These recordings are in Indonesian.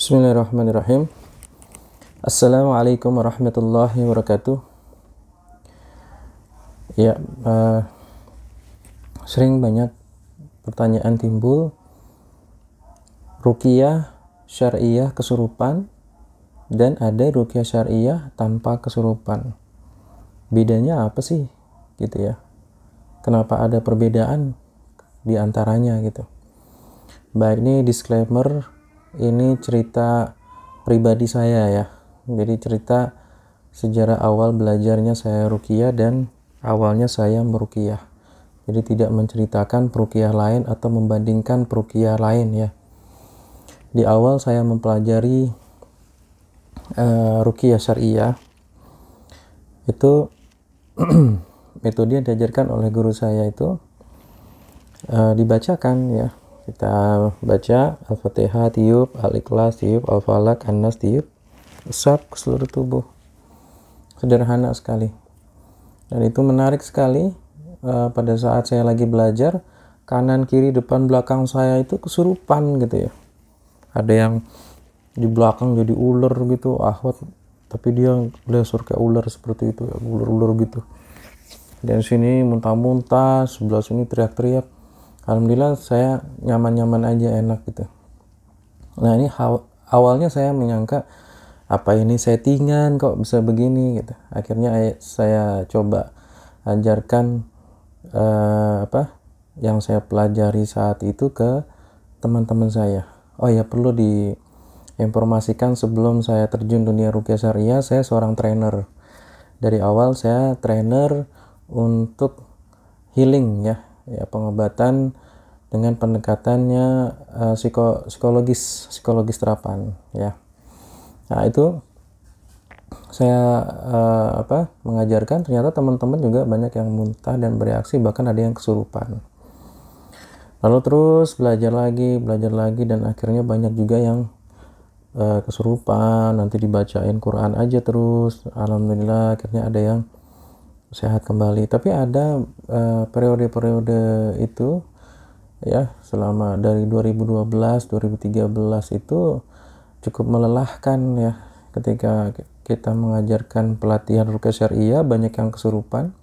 Bismillahirrahmanirrahim. Assalamualaikum warahmatullahi wabarakatuh. Ya, sering banyak pertanyaan timbul, ruqyah syariah kesurupan dan ada ruqyah syariah tanpa kesurupan. Bedanya apa sih? Gitu ya. Kenapa ada perbedaan di antaranya gitu. Baik, ini disclaimer, ini cerita pribadi saya ya. Jadi cerita sejarah awal belajarnya saya ruqyah dan awalnya saya meruqyah. Jadi tidak menceritakan peruqyah lain atau membandingkan peruqyah lain ya. Di awal saya mempelajari ruqyah syariah itu metode yang diajarkan oleh guru saya itu dibacakan ya. Kita baca Al-Fatihah tiup, Al-Ikhlas tiup, Al-Falaq, An-Nas tiup, usap ke seluruh tubuh. Sederhana sekali. Dan itu menarik sekali. Pada saat saya lagi belajar, kanan, kiri, depan, belakang saya itu kesurupan gitu ya. Ada yang di belakang jadi ular gitu, ahwat, tapi dia lesur kayak ular seperti itu ya, ular-ular gitu. Dan sini muntah-muntah, sebelah sini teriak-teriak. Alhamdulillah saya nyaman-nyaman aja, enak gitu. Nah ini awalnya saya menyangka apa ini settingan kok bisa begini gitu. Akhirnya saya coba ajarkan apa yang saya pelajari saat itu ke teman-teman saya. Oh ya, perlu diinformasikan, sebelum saya terjun dunia ruqyah syariah, saya seorang trainer. Dari awal saya trainer untuk healing ya, pengobatan dengan pendekatannya psikologis terapan ya. Nah itu saya mengajarkan, ternyata teman-teman juga banyak yang muntah dan bereaksi, bahkan ada yang kesurupan. Lalu terus belajar lagi dan akhirnya banyak juga yang kesurupan, nanti dibacain Quran aja terus. Alhamdulillah akhirnya ada yang sehat kembali. Tapi ada periode-periode itu ya, selama dari 2012 2013 itu cukup melelahkan ya, ketika kita mengajarkan pelatihan ruqyah syariah banyak yang kesurupan,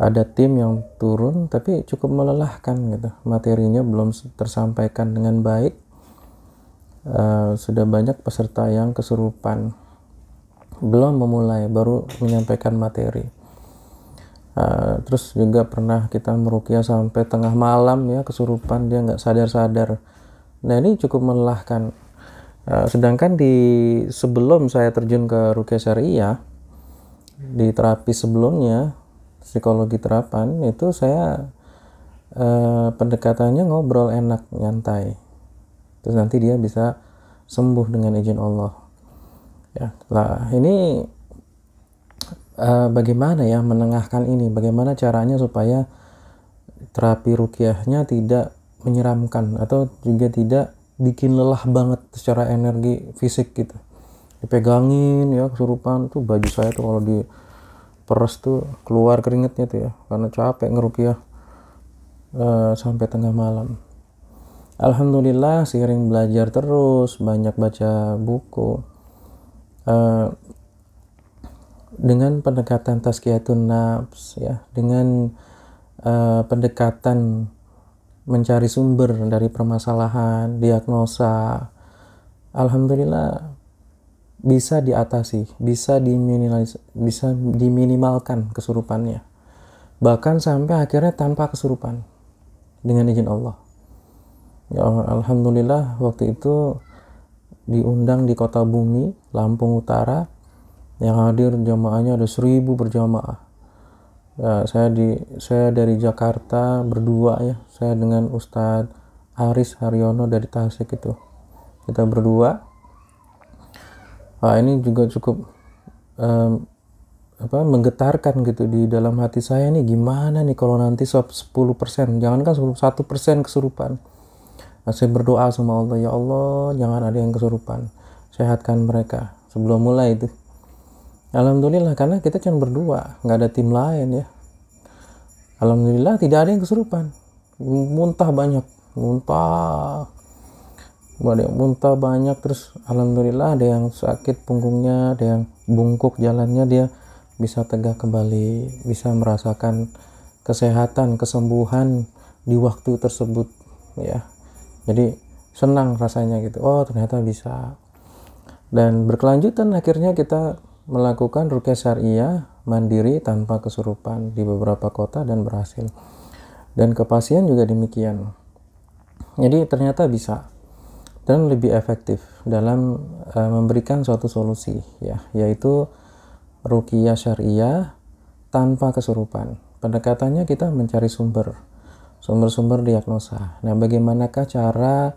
ada tim yang turun, tapi cukup melelahkan gitu, materinya belum tersampaikan dengan baik. Sudah banyak peserta yang kesurupan, belum memulai, baru menyampaikan materi. Terus juga pernah kita meruqyah sampai tengah malam ya, kesurupan, dia nggak sadar-sadar. Nah ini cukup melelahkan. Sedangkan sebelum saya terjun ke ruqyah syariah, di terapi sebelumnya, psikologi terapan, itu saya pendekatannya ngobrol enak, nyantai. Terus nanti dia bisa sembuh dengan izin Allah. Ya, lah ini bagaimana ya menengahkan ini, bagaimana caranya supaya terapi ruqyahnya tidak menyeramkan atau juga tidak bikin lelah banget secara energi fisik gitu. Dipegangin ya, kesurupan tuh, baju saya tuh kalau diperes tuh keluar keringetnya tuh ya, karena capek ngeruqyah sampai tengah malam. Alhamdulillah seiring belajar terus, banyak baca buku, dengan pendekatan tazkiyatun nafs ya, dengan pendekatan mencari sumber dari permasalahan, diagnosa, alhamdulillah bisa diatasi, bisa diminimalkan kesurupannya, bahkan sampai akhirnya tanpa kesurupan dengan izin Allah ya. Alhamdulillah waktu itu diundang di Kota Bumi, Lampung Utara. Yang hadir jamaahnya ada 1000 berjamaah. Ya, saya dari Jakarta berdua ya, saya dengan Ustadz Aris Haryono dari Tasik itu, kita berdua. Ini juga cukup menggetarkan gitu di dalam hati saya nih, gimana nih kalau nanti 10%, jangankan 1% kesurupan. Saya berdoa sama Allah, ya Allah jangan ada yang kesurupan, sehatkan mereka sebelum mulai itu. Alhamdulillah, karena kita cuma berdua, nggak ada tim lain ya. Alhamdulillah tidak ada yang kesurupan. Muntah banyak, muntah. ada yang muntah banyak, terus alhamdulillah ada yang sakit punggungnya, ada yang bungkuk jalannya, dia bisa tegak kembali, bisa merasakan kesehatan, kesembuhan di waktu tersebut ya. Jadi senang rasanya gitu, oh ternyata bisa. Dan berkelanjutan akhirnya kita melakukan ruqyah syariah mandiri tanpa kesurupan di beberapa kota dan berhasil. Dan ke pasien juga demikian. Jadi ternyata bisa dan lebih efektif dalam memberikan suatu solusi ya, yaitu ruqyah syariah tanpa kesurupan. Pendekatannya kita mencari sumber diagnosa. Nah, bagaimanakah cara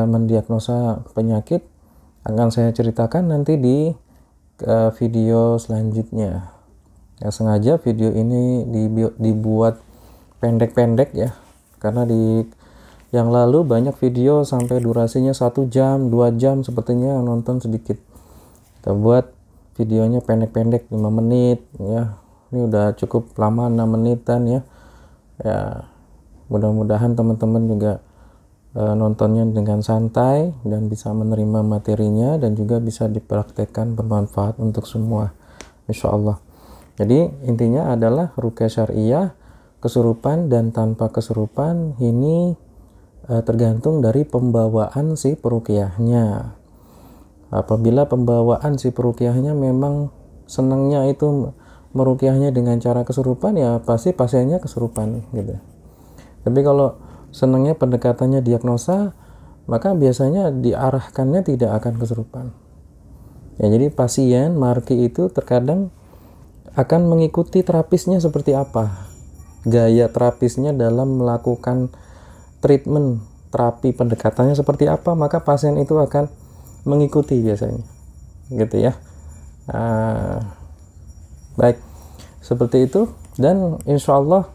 mendiagnosa penyakit akan saya ceritakan nanti di video selanjutnya. Ya, sengaja video ini dibuat pendek-pendek ya, karena di yang lalu banyak video sampai durasinya 1 jam, 2 jam, sepertinya yang nonton sedikit. Kita buat videonya pendek-pendek 5 menit ya. Ini udah cukup lama, 6 menitan ya. Ya, mudah-mudahan teman-teman juga nontonnya dengan santai dan bisa menerima materinya dan juga bisa dipraktekkan, bermanfaat untuk semua insyaallah. Jadi intinya adalah ruqyah syariah kesurupan dan tanpa kesurupan ini tergantung dari pembawaan si peruqyahnya. Apabila pembawaan si peruqyahnya memang senangnya itu meruqyahnya dengan cara kesurupan, ya pasti pasiennya kesurupan gitu. Tapi kalau senangnya pendekatannya diagnosa, maka biasanya diarahkannya tidak akan kesurupan. Ya, jadi pasien marki itu terkadang akan mengikuti terapisnya seperti apa, gaya terapisnya dalam melakukan treatment, terapi pendekatannya seperti apa, maka pasien itu akan mengikuti biasanya gitu ya. Baik, seperti itu. Dan insya Allah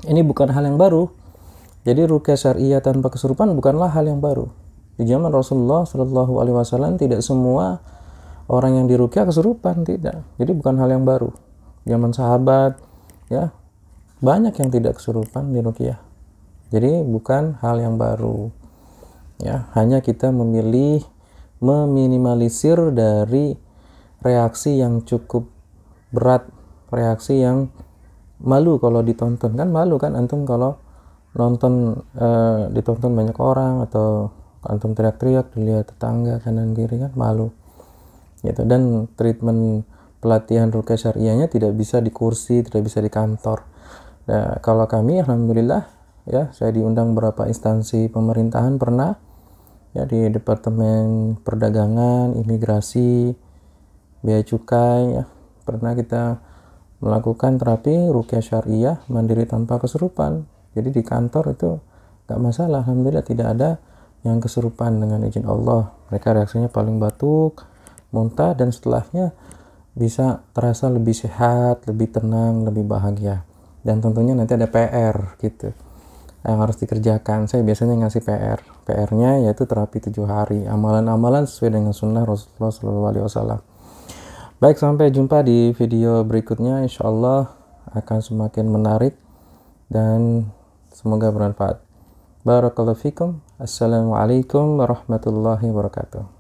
ini bukan hal yang baru. Jadi ruqyah syariah tanpa kesurupan bukanlah hal yang baru. Di zaman Rasulullah Shallallahu Alaihi Wasallam tidak semua orang yang diruqyah kesurupan, tidak. Jadi bukan hal yang baru. Zaman sahabat ya banyak yang tidak kesurupan di ruqyah. Jadi bukan hal yang baru. Ya, hanya kita memilih meminimalisir dari reaksi yang cukup berat, reaksi yang malu kalau ditonton. Kan malu kan antum kalau nonton ditonton banyak orang, atau antum teriak-teriak dilihat tetangga kanan kiri, kan malu gitu. Dan treatment pelatihan ruqyah syariahnya tidak bisa di kursi, tidak bisa di kantor. Nah, kalau kami alhamdulillah ya, saya diundang beberapa instansi pemerintahan, pernah ya di Departemen Perdagangan, Imigrasi, Bea Cukai ya, pernah kita melakukan terapi ruqyah syariah mandiri tanpa kesurupan. Jadi di kantor itu gak masalah, alhamdulillah tidak ada yang kesurupan dengan izin Allah. Mereka reaksinya paling batuk, muntah, dan setelahnya bisa terasa lebih sehat, lebih tenang, lebih bahagia. Dan tentunya nanti ada PR gitu yang harus dikerjakan. Saya biasanya ngasih PR-nya yaitu terapi 7 hari, amalan-amalan sesuai dengan sunnah Rasulullah SAW. Baik, sampai jumpa di video berikutnya. Insyaallah akan semakin menarik dan semoga bermanfaat. Barakallahu fikum. Assalamualaikum warahmatullahi wabarakatuh.